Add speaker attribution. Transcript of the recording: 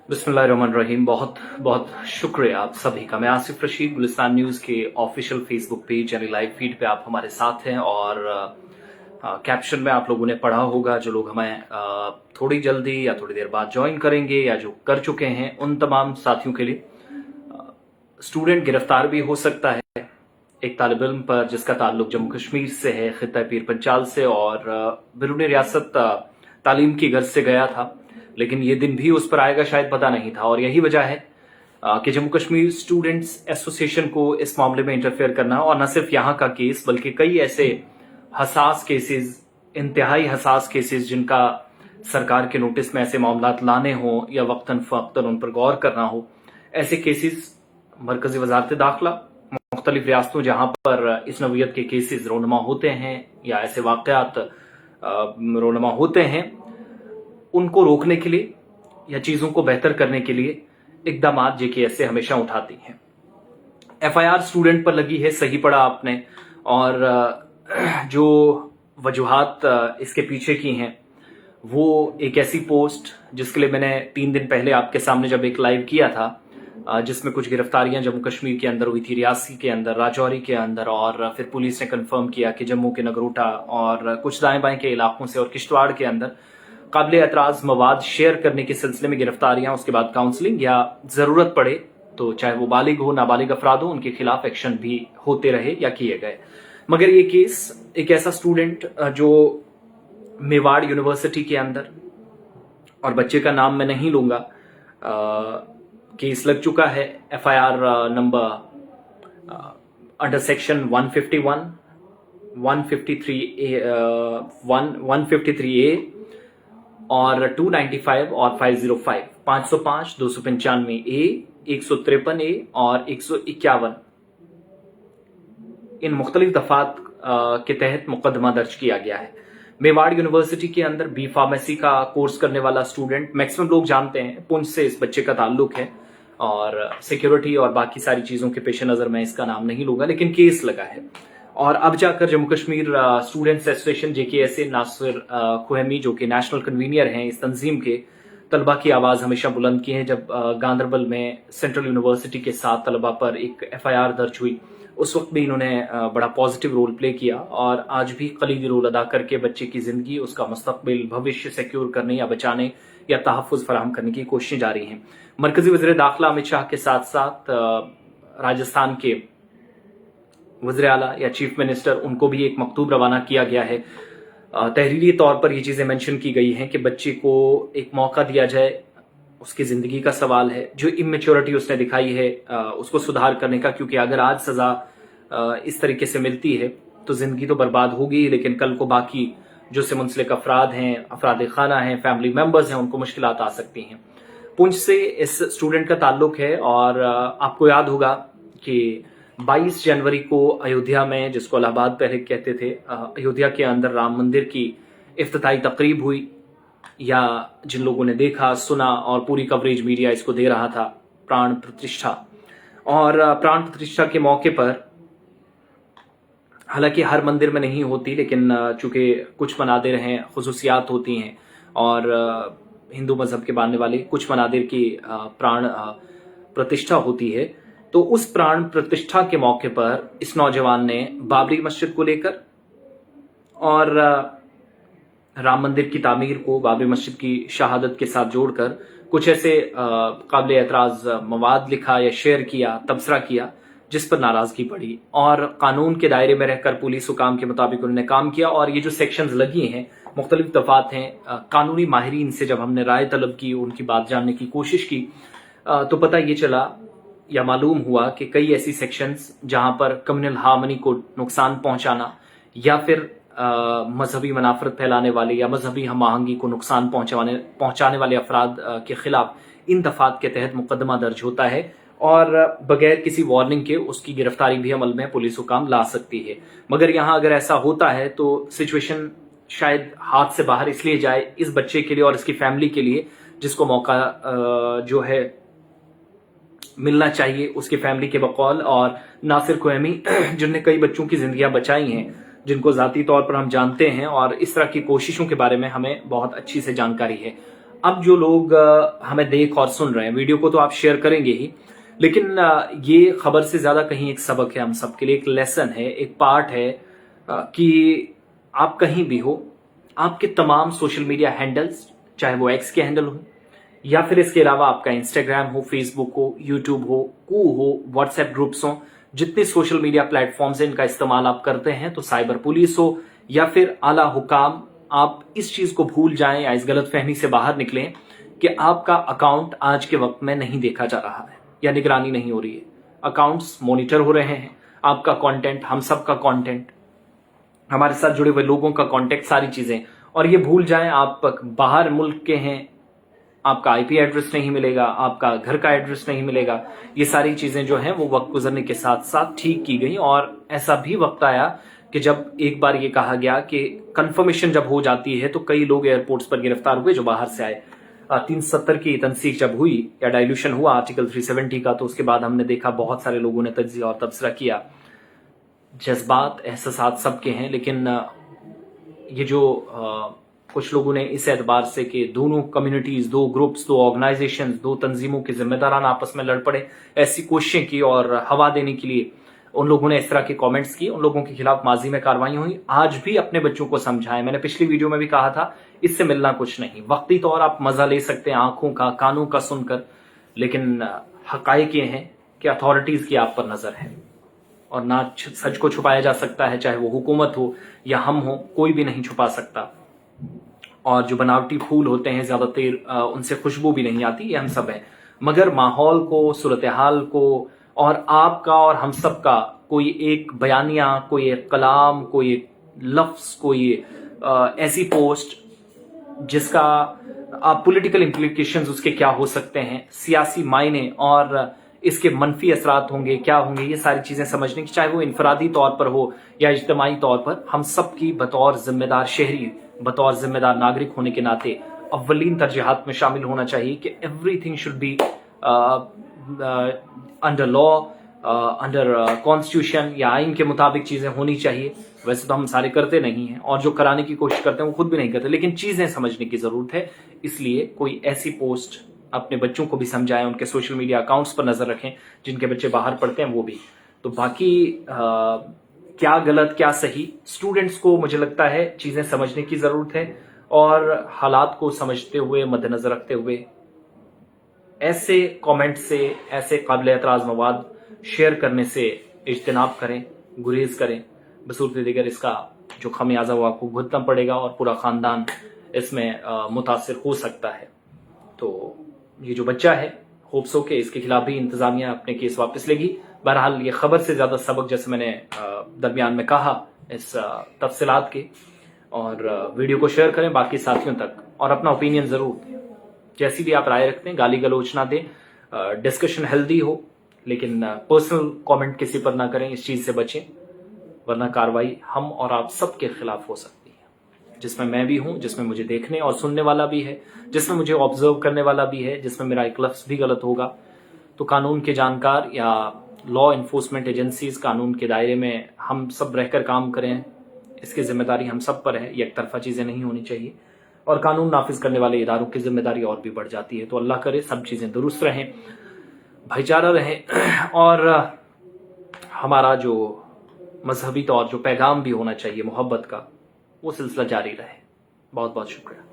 Speaker 1: बिस्मिल्लाहिर्रहमानिर्रहीम। बहुत बहुत शुक्रिया आप सभी का। मैं आसिफ रशीद, गुलिस्तान न्यूज़ के ऑफिशियल फेसबुक पेज यानी लाइव फीड पे आप हमारे साथ हैं और कैप्शन में आप लोगों ने पढ़ा होगा, जो लोग हमें थोड़ी जल्दी या थोड़ी देर बाद ज्वाइन करेंगे या जो कर चुके हैं उन तमाम साथियों के लिए, स्टूडेंट गिरफ्तार भी हो सकता है एक तालिब इल्म पर जिसका ताल्लुक जम्मू कश्मीर से है, खित्ता पीर पंचाल से, और बैरून रियासत तालीम की गर्ज से गया था, लेकिन ये दिन भी उस पर आएगा शायद पता नहीं था। और यही वजह है कि जम्मू कश्मीर स्टूडेंट्स एसोसिएशन को इस मामले में इंटरफेयर करना, और न सिर्फ यहाँ का केस बल्कि कई ऐसे हसास केसेस, इंतहाई हसास केसेस जिनका सरकार के नोटिस में ऐसे मामला लाने हो या वक्तन फवक्तन उन पर गौर करना हो, ऐसे केसेस मरकजी वजारत दाखिला मुख्तलिफ रियासतों जहां पर इस नौइयत के केसेस रोनमा होते हैं या ऐसे वाकयात रोनमा होते हैं, उनको रोकने के लिए या चीजों को बेहतर करने के लिए इकदाम JKS हमेशा उठाती हैं। FIR स्टूडेंट पर लगी है, सही पढ़ा आपने, और जो वजूहात इसके पीछे की हैं वो एक ऐसी पोस्ट जिसके लिए मैंने 3 दिन पहले आपके सामने जब एक लाइव किया था, जिसमें कुछ गिरफ्तारियां जम्मू कश्मीर के अंदर हुई थी, रियासी के अंदर, राजौरी के अंदर, और फिर पुलिस ने कंफर्म किया कि जम्मू के नगरोटा और कुछ दाएं बाएं के इलाकों से और किश्तवाड़ के अंदर काबिल एतराज मवाद शेयर करने के सिलसिले में गिरफ्तारियां, उसके बाद काउंसलिंग या जरूरत पड़े तो चाहे वो बालिग हो नाबालिग अफराद हो, उनके खिलाफ एक्शन भी होते रहे या किए गए। मगर ये केस एक ऐसा स्टूडेंट जो मेवाड़ यूनिवर्सिटी के अंदर, और बच्चे का नाम मैं नहीं लूंगा, केस लग चुका है, FIR number under section 151, 153A और 295 और 505, 505, 295A, 153A और 151 इन मुख्तलिफ दफात के तहत मुकदमा दर्ज किया गया है। मेवाड़ यूनिवर्सिटी के अंदर बी फार्मेसी का कोर्स करने वाला स्टूडेंट, मैक्सिमम लोग जानते हैं, पुंछ से इस बच्चे का ताल्लुक है, और सिक्योरिटी और बाकी सारी चीजों के पेश नजर मैं इसका नाम नहीं लूंगा, लेकिन केस लगा है। और अब जाकर Jammu Kashmir students association JKS Nasir Khuhami, जो कि नेशनल कन्वीनियर हैं इस तंजीम के, तलबा की आवाज हमेशा बुलंद की है। जब गांदरबल में सेंट्रल यूनिवर्सिटी के 7 तलबा पर एक FIR दर्ज हुई, उस वक्त भी इन्होंने बड़ा पॉजिटिव रोल प्ले किया, और आज भी कलीदी रोल अदा करके बच्चे की जिंदगी, उसका मुस्तकबिल, भविष्य सिक्योर करने या बचाने या तहफ़्फ़ुज़ फराहम करने की कोशिशें जारी हैं। मरकजी वज़ीर दाखिला अमित शाह के साथ साथ राजस्थान के वज़ीर आला या चीफ मिनिस्टर, उनको भी एक मकतूब रवाना किया गया है। तहरीरी तौर पर ये चीजें मेंशन की गई हैं कि बच्चे को एक मौका दिया जाए, उसकी जिंदगी का सवाल है, जो इमेच्योरिटी उसने दिखाई है उसको सुधार करने का, क्योंकि अगर आज सजा इस तरीके से मिलती है तो जिंदगी तो बर्बाद होगी, लेकिन कल को बाकी जो से मुंसलिक अफराद हैं, अफराद खाना हैं, फैमिली मेंबर्स हैं, उनको मुश्किलात आ सकती हैं। पुंछ से इस स्टूडेंट का ताल्लुक है, और आपको याद होगा कि 22 जनवरी को अयोध्या में, जिसको इलाहाबाद पहले कहते थे, अयोध्या के अंदर राम मंदिर की इफ्तिताई तकरीब हुई, या जिन लोगों ने देखा, सुना, और पूरी कवरेज मीडिया इसको दे रहा था, प्राण प्रतिष्ठा। और प्राण प्रतिष्ठा के मौके पर, हालांकि हर मंदिर में नहीं होती, लेकिन चूंकि कुछ मनादिर हैं, खुसूसियात होती हैं, और हिंदू मजहब के मानने वाले कुछ मनादिर की प्राण प्रतिष्ठा होती है, तो उस प्राण प्रतिष्ठा के मौके पर इस नौजवान ने बाबरी मस्जिद को लेकर और राम मंदिर की तामीर को बाबरी मस्जिद की शहादत के साथ जोड़कर कुछ ऐसे काबिल एतराज मवाद लिखा या शेयर किया, तबसरा किया, जिस पर नाराजगी पड़ी, और कानून के दायरे में रहकर पुलिस हुकाम के मुताबिक उन्होंने काम किया। और ये जो सेक्शंस लगी हैं, मुख्तलिफ दफात हैं, कानूनी माहिरीन से जब हमने राय तलब की, उनकी बात जानने की कोशिश की, तो पता ये चला या मालूम हुआ कि कई ऐसी सेक्शंस जहां पर कम्युनल हार्मनी को नुकसान पहुंचाना या फिर मजहबी मनाफरत फैलाने वाले या मजहबी हम आहंगी को नुकसान पहुंचाने वाले अफराद के खिलाफ इन दफात के तहत मुकदमा दर्ज होता है, और बगैर किसी वार्निंग के उसकी गिरफ्तारी भी अमल में पुलिस हुकाम ला सकती है। मगर यहाँ अगर ऐसा होता है तो सिचुएशन शायद हाथ से बाहर इसलिए जाए इस बच्चे के लिए और इसकी फैमिली के लिए, जिसको मौका जो है मिलना चाहिए उसकी फैमिली के बकौल। और नासिर खुहमी जिनने कई बच्चों की जिंदगियां बचाई हैं, जिनको जाती तौर पर हम जानते हैं, और इस तरह की कोशिशों के बारे में हमें बहुत अच्छी से जानकारी है। अब जो लोग हमें देख और सुन रहे हैं, वीडियो को तो आप शेयर करेंगे ही, लेकिन ये खबर से ज्यादा कहीं एक सबक है हम सबके लिए, एक लेसन है, एक पार्ट है कि आप कहीं भी हो, आपके तमाम सोशल मीडिया हैंडल्स, चाहे वो एक्स के हैंडल हो या फिर इसके अलावा आपका इंस्टाग्राम हो, फेसबुक हो, यूट्यूब हो, कू हो, व्हाट्सएप ग्रुप्स हो, जितने सोशल मीडिया प्लेटफॉर्म्स हैं इनका इस्तेमाल आप करते हैं, तो साइबर पुलिस हो या फिर आला हुकाम, आप इस चीज को भूल जाएं या इस गलतफहमी से बाहर निकलें कि आपका अकाउंट आज के वक्त में नहीं देखा जा रहा है या निगरानी नहीं हो रही है। अकाउंट्स मॉनिटर हो रहे हैं, आपका कंटेंट, हम सब का कंटेंट, हमारे साथ जुड़े हुए लोगों का कांटेक्ट, सारी चीजें। और ये भूल जाएं आप बाहर मुल्क के हैं, आपका आईपी एड्रेस नहीं मिलेगा, आपका घर का एड्रेस नहीं मिलेगा। ये सारी चीजें जो हैं वो वक्त गुजरने के साथ साथ ठीक की गई। और ऐसा भी वक्त आया कि जब एक बार ये कहा गया कि कंफर्मेशन जब हो जाती है तो कई लोग एयरपोर्ट्स पर गिरफ्तार हुए जो बाहर से आए। 370 की तनसीख जब हुई या डाइल्यूशन हुआ आर्टिकल 370 का, तो उसके बाद हमने देखा बहुत सारे लोगों ने तज्जिया और तबसरा किया। जज्बात, एहसासात सबके हैं, लेकिन ये जो कुछ लोगों ने इस एतबार से कि दोनों कम्युनिटीज, दो ग्रुप्स, दो ऑर्गेनाइजेशंस, दो तंजीमों के जिम्मेदारान आपस में लड़ पड़े, ऐसी कोशिशें की और हवा देने के लिए उन लोगों ने इस तरह के कमेंट्स किए, उन लोगों के खिलाफ माजी में कार्रवाई हुई। आज भी अपने बच्चों को समझाएं। मैंने पिछली वीडियो में भी कहा था, इससे मिलना कुछ नहीं। वक्ती तौर आप मजा ले सकते हैं आंखों का, कानों का सुनकर, लेकिन हकायक ये हैं कि अथॉरिटीज की आप पर नजर है और ना सच को छुपाया जा सकता है, चाहे वो हुकूमत हो या हम हो, कोई भी नहीं छुपा सकता। और जो बनावटी फूल होते हैं ज्यादा देर उनसे खुशबू भी नहीं आती, ये हम सब है। मगर माहौल को, सूरत हाल को और आपका और हम सब का कोई एक बयानिया, कोई एक कलाम, कोई एक लफ्ज, कोई ऐसी पोस्ट जिसका पॉलिटिकल इम्प्लीकेशंस उसके क्या हो सकते हैं, सियासी मायने और इसके मनफी असरात होंगे, क्या होंगे, ये सारी चीजें समझने की, चाहे वो इनफरादी तौर पर हो या इज्तिमाई तौर पर, हम सब की बतौर जिम्मेदार शहरी, बतौर जिम्मेदार नागरिक होने के नाते अव्वलीन तरजीहात में शामिल होना चाहिए कि everything should be under law, under constitution या आइन के मुताबिक चीजें होनी चाहिए। वैसे तो हम सारे करते नहीं हैं और जो कराने की कोशिश करते हैं वो खुद भी नहीं करते, लेकिन चीजें समझने की जरूरत है। इसलिए कोई ऐसी पोस्ट अपने बच्चों को भी समझाएं, उनके सोशल मीडिया अकाउंट्स पर नजर रखें, जिनके बच्चे बाहर पढ़ते हैं वो भी। तो बाकी क्या गलत क्या सही, स्टूडेंट्स को मुझे लगता है चीजें समझने की जरूरत है और हालात को समझते हुए, मद्देनजर रखते हुए ऐसे कमेंट से, ऐसे काबिल एतराज मवाद शेयर करने से इज्तनाब करें, गुरेज करें। बसूरत दीगर इसका जो खमियाजा वो आपको भुगतना पड़ेगा और पूरा खानदान इसमें मुतासिर हो सकता है। तो ये जो बच्चा है, होप्स हो के इसके खिलाफ भी इंतजामिया अपने केस वापस लेगी। बहरहाल ये खबर से ज्यादा सबक, जैसे मैंने दरमियान में कहा, इस तफसीलात के। और वीडियो को शेयर करें बाकी साथियों तक और अपना ओपिनियन जरूर दें। जैसी भी आप राय रखते हैं, गाली गलोच ना दें, डिस्कशन हेल्दी हो, लेकिन पर्सनल कमेंट किसी पर ना करें, इस चीज से बचें, वरना कार्रवाई हम और आप सबके खिलाफ हो सकती है, जिसमें मैं भी हूं, जिसमें मुझे देखने और सुनने वाला भी है, जिसमें मुझे ऑब्जर्व करने वाला भी है, जिसमें मेरा एक लफ्ज भी गलत होगा। तो कानून के जानकार या लॉ इन्फोर्समेंट एजेंसीज, कानून के दायरे में हम सब रहकर काम करें, इसकी जिम्मेदारी हम सब पर है। एक तरफा चीजें नहीं होनी चाहिए और कानून नाफिज करने वाले इदारों की जिम्मेदारी और भी बढ़ जाती है। तो अल्लाह करे सब चीजें दुरुस्त रहें, भाईचारा रहे और हमारा जो मजहबी तौर जो पैगाम भी होना चाहिए मोहब्बत का, वो सिलसिला जारी रहे। बहुत बहुत शुक्रिया।